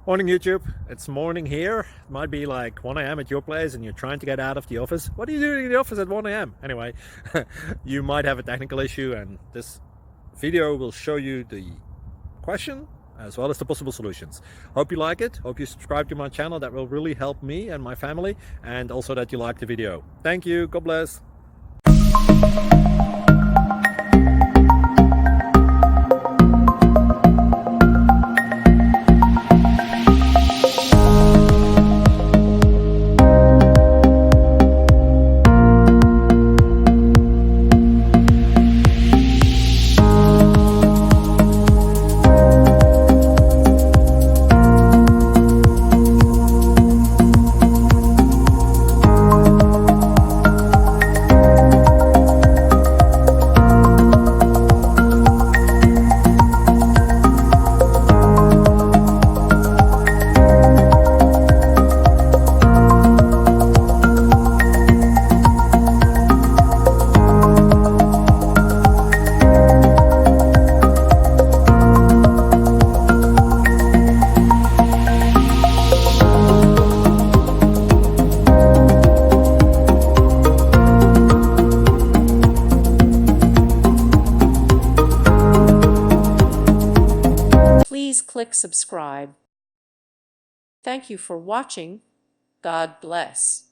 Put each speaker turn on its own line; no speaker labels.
Morning YouTube, it's morning here. It might be like 1 a.m. at your place and you're trying to get out of the office. What are you doing in the office at 1 a.m.? Anyway, you might have a technical issue and this video will show you the question as well as the possible solutions. Hope you like it, hope you subscribe to my channel. That will really help me and my family, and also that you like the video. Thank you, God bless.
Please click subscribe. Thank you for watching. God bless.